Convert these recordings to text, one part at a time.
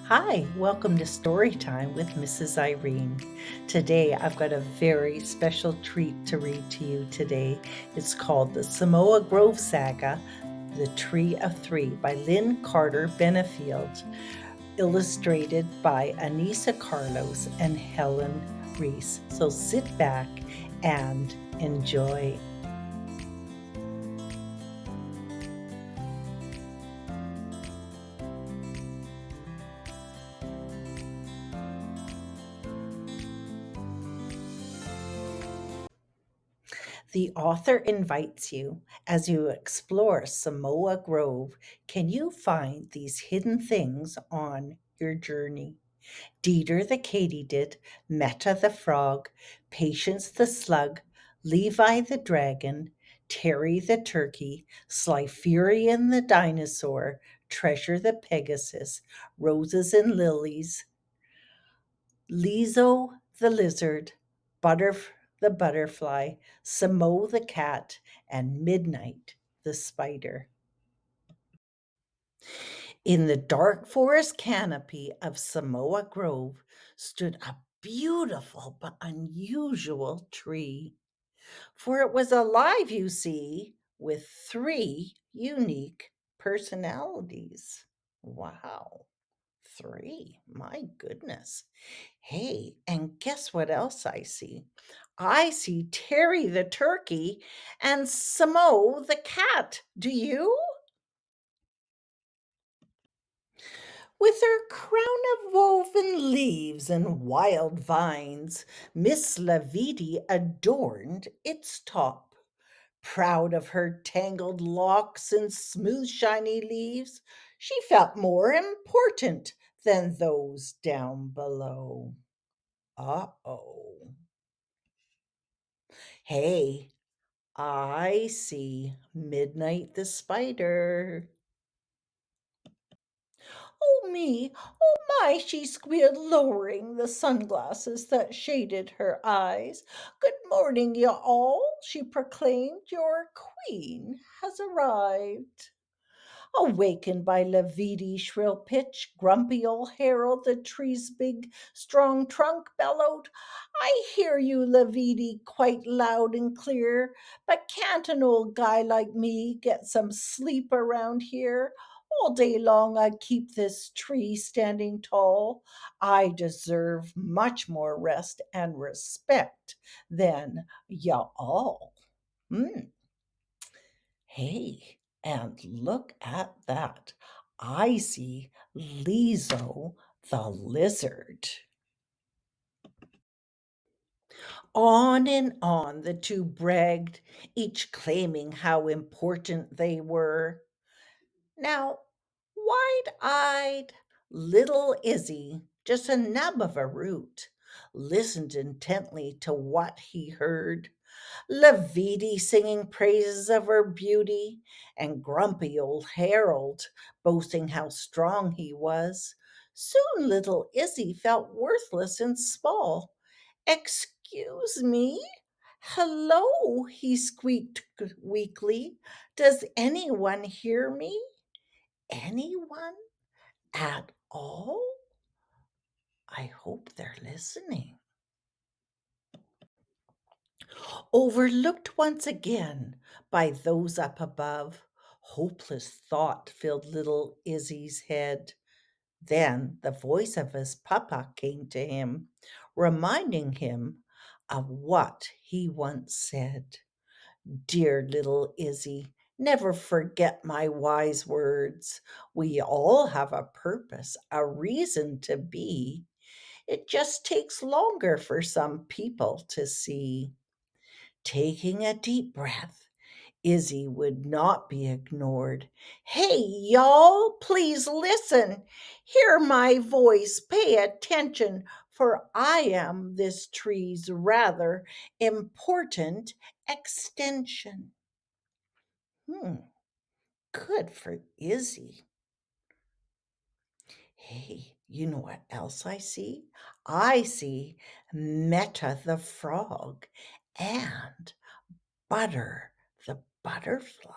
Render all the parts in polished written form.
Hi, welcome to Story Time with Mrs. Irene. Today I've got a very special treat to read to you today. It's called the Samoa Grove Saga, The Tree of Three by Lynn Carter Benefield, illustrated by Anissa Carlos and Helen Reese. So sit back and enjoy. The author invites you as you explore Samoa Grove. Can you find these hidden things on your journey? Dieter the katydid, Meta the frog, Patience the slug, Levi the dragon, Terry the turkey, Slyfurian the dinosaur, Treasure the pegasus, Roses and lilies, Lizo the lizard, Butter the butterfly, Samo the cat, and Midnight the spider. In the dark forest canopy of Samoa Grove stood a beautiful but unusual tree, for it was alive, you see, with three unique personalities. Wow, three, my goodness. Hey, and guess what else I see? I see Terry the turkey and Samo the cat. Do you? With her crown of woven leaves and wild vines, Miss Laviti adorned its top. Proud of her tangled locks and smooth shiny leaves, she felt more important than those down below. Uh-oh. Hey, I see Midnight the spider. Oh me, oh my, she squealed, lowering the sunglasses that shaded her eyes. Good morning, you all, she proclaimed. Your queen has arrived. Awakened by Laviti's shrill pitch, grumpy old Harold, the tree's big, strong trunk, bellowed, I hear you, Laviti, quite loud and clear, but can't an old guy like me get some sleep around here? All day long I keep this tree standing tall. I deserve much more rest and respect than ya all. Hmm. Hey, and look at that. I see Lizo the lizard. On and on the two bragged, each claiming how important they were. Now, wide eyed little Izzy, just a nub of a root, listened intently to what he heard. Laviti singing praises of her beauty, and grumpy old Harold boasting how strong he was. Soon little Izzy felt worthless and small. Excuse me? Hello, he squeaked weakly. Does anyone hear me? Anyone at all? I hope they're listening. Overlooked once again by those up above, hopeless thought filled little Izzy's head. Then the voice of his papa came to him, reminding him of what he once said. Dear little Izzy, never forget my wise words. We all have a purpose, a reason to be. It just takes longer for some people to see. Taking a deep breath, Izzy would not be ignored. Hey, y'all, please listen. Hear my voice. Pay attention, for I am this tree's rather important extension. Hmm, good for Izzy. Hey, you know what else I see? I see Meta the frog and Butter the butterfly.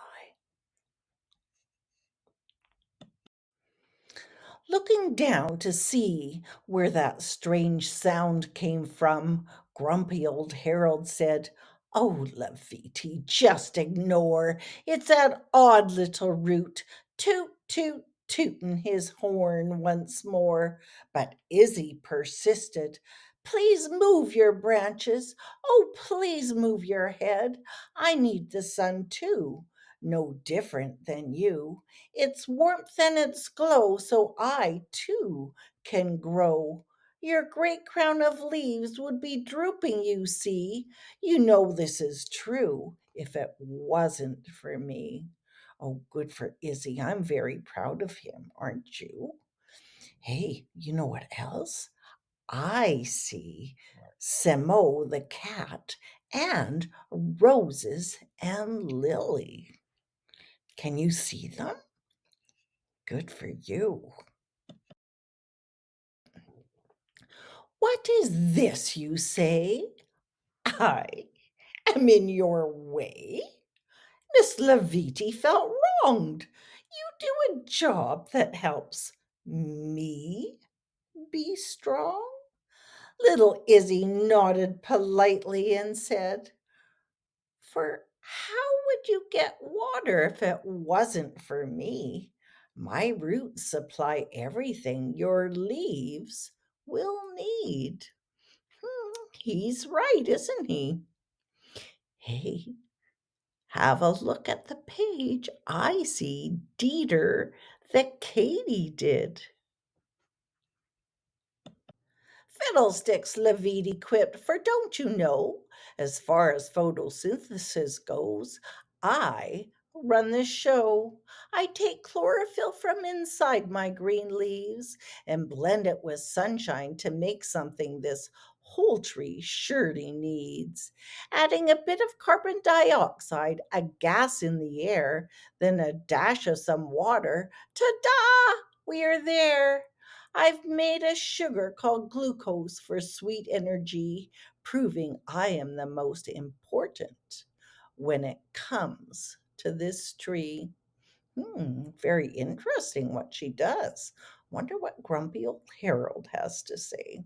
Looking down to see where that strange sound came from, grumpy old Harold said, "Oh, Laviti, just ignore. It's that odd little root. Toot, toot, tootin' his horn once more." But Izzy persisted. "Please move your branches. Oh, please move your head. I need the sun too. No different than you. Its warmth and its glow, so I, too, can grow. Your great crown of leaves would be drooping, you see. You know this is true, if it wasn't for me." Oh, good for Izzy. I'm very proud of him, aren't you? Hey, you know what else? I see Semo the cat and Roses and Lily. Can you see them? Good for you. What is this you say? I am in your way? Miss Laviti felt wronged. You do a job that helps me be strong. Little Izzy nodded politely and said, "For how would you get water if it wasn't for me? My roots supply everything your leaves will need." He's right, isn't he? Hey, have a look at the page. I see Dieter that Katie did. "Fiddlesticks," Leviti quipped, "for don't you know, as far as photosynthesis goes, I run the show. I take chlorophyll from inside my green leaves and blend it with sunshine to make something this whole tree surely needs. Adding a bit of carbon dioxide, a gas in the air, then a dash of some water. Ta-da! We're there. I've made a sugar called glucose for sweet energy, proving I am the most important when it comes to this tree." Very interesting what she does. Wonder what grumpy old Harold has to say.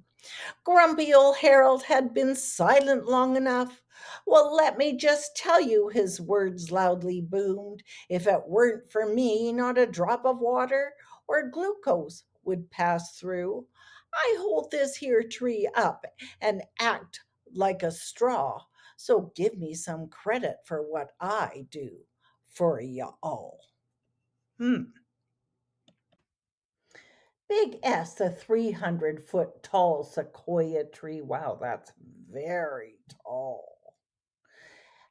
Grumpy old Harold had been silent long enough. "Well, let me just tell you," his words loudly boomed, "if it weren't for me, not a drop of water or glucose would pass through. I hold this here tree up and act like a straw, so give me some credit for what I do for ya all." Hmm. Big S, a 300-foot tall sequoia tree. Wow, that's very tall.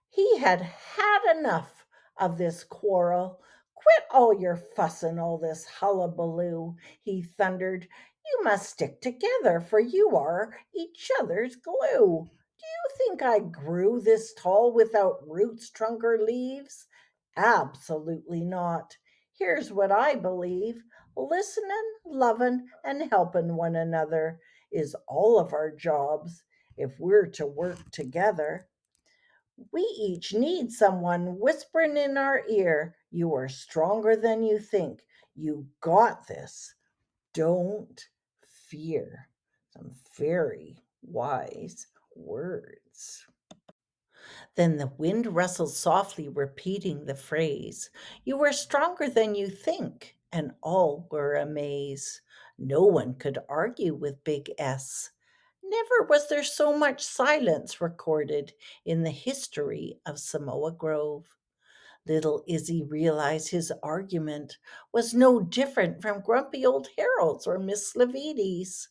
He had had enough of this quarrel. "Quit all your fuss and all this hullabaloo," he thundered. "You must stick together, for you are each other's glue. Do you think I grew this tall without roots, trunk, or leaves? Absolutely not. Here's what I believe: listening, loving, and helping one another is all of our jobs if we're to work together. We each need someone whispering in our ear, 'You are stronger than you think. You got this. Don't fear.'" Some very wise words. Then the wind rustled softly, repeating the phrase, "You are stronger than you think," and all were amazed. No one could argue with Big S. Never was there so much silence recorded in the history of Samoa Grove. Little Izzy realized his argument was no different from grumpy old Harold's or Miss Laviti's.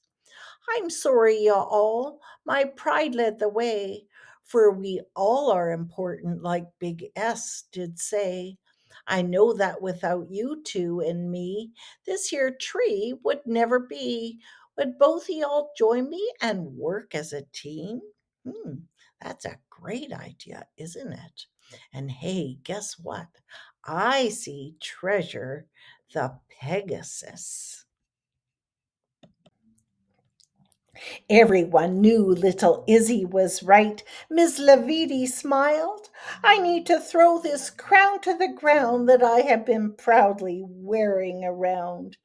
"I'm sorry, y'all. My pride led the way, for we all are important, like Big S did say. I know that without you two and me, this here tree would never be. Would both of y'all join me and work as a team?" Hmm, that's a great idea, isn't it? And hey, guess what? I see Treasure the Pegasus. Everyone knew little Izzy was right. Miss Leviti smiled. I need to throw this crown to the ground that I have been proudly wearing around.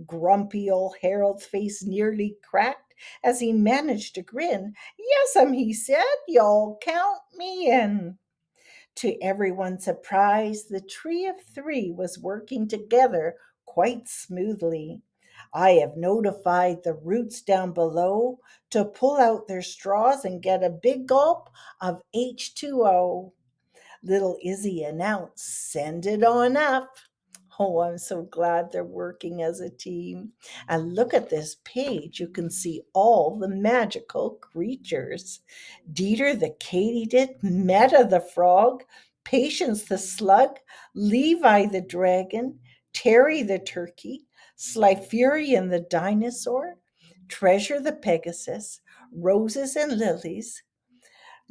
Grumpy old Harold's face nearly cracked as he managed to grin. Yes'm, he said, you'll count me in. To everyone's surprise, the tree of three was working together quite smoothly. I have notified the roots down below to pull out their straws and get a big gulp of H2O. Little Izzy announced, send it on up. Oh, I'm so glad they're working as a team. And look at this page. You can see all the magical creatures. Dieter the katydid, Meta the frog, Patience the slug, Levi the dragon, Terry the turkey, Slyfurian the dinosaur, Treasure the pegasus, Roses and lilies,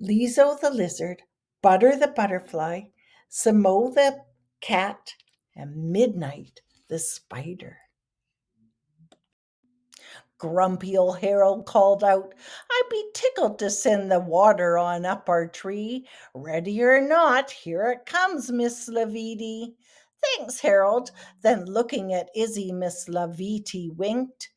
Lizo the lizard, Butter the butterfly, Samo the cat, and Midnight the spider. Grumpy old Harold called out, I'd be tickled to send the water on up our tree. Ready or not, here it comes, Miss Laviti. Thanks, Harold. Then looking at Izzy, Miss Laviti winked,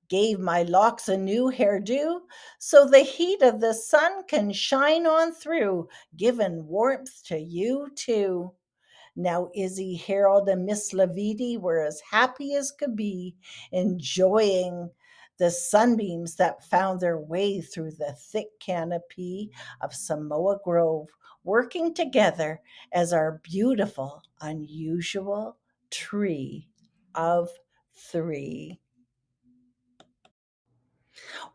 gave my locks a new hairdo, so the heat of the sun can shine on through, giving warmth to you too. Now Izzy, Harold, and Miss Laviti were as happy as could be, enjoying the sunbeams that found their way through the thick canopy of Samoa Grove, working together as our beautiful, unusual tree of three.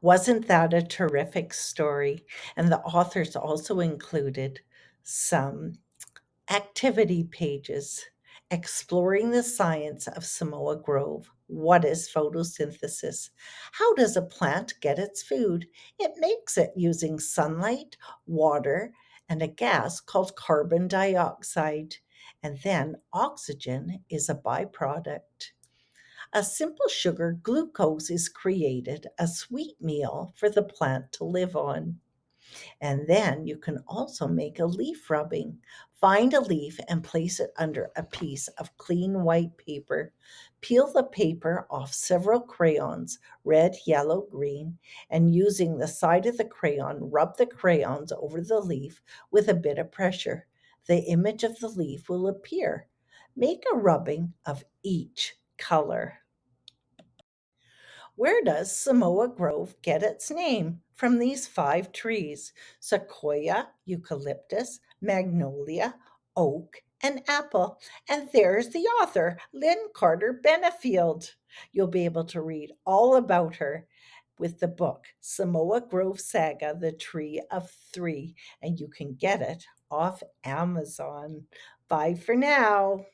Wasn't that a terrific story? And the authors also included some activity pages exploring the science of Samoa Grove. What is photosynthesis? How does a plant get its food? It makes it using sunlight, water, and a gas called carbon dioxide. And then oxygen is a byproduct. A simple sugar, glucose, is created, a sweet meal for the plant to live on. And then you can also make a leaf rubbing. Find a leaf and place it under a piece of clean white paper. Peel the paper off several crayons, red, yellow, green, and using the side of the crayon, rub the crayons over the leaf with a bit of pressure. The image of the leaf will appear. Make a rubbing of each color. Where does Samoa Grove get its name? From these five trees: sequoia, eucalyptus, magnolia, oak, and apple. And there's the author, Lynn Carter Benefield. You'll be able to read all about her with the book Samoa Grove Saga, The Tree of Three, and you can get it off Amazon. Bye for now.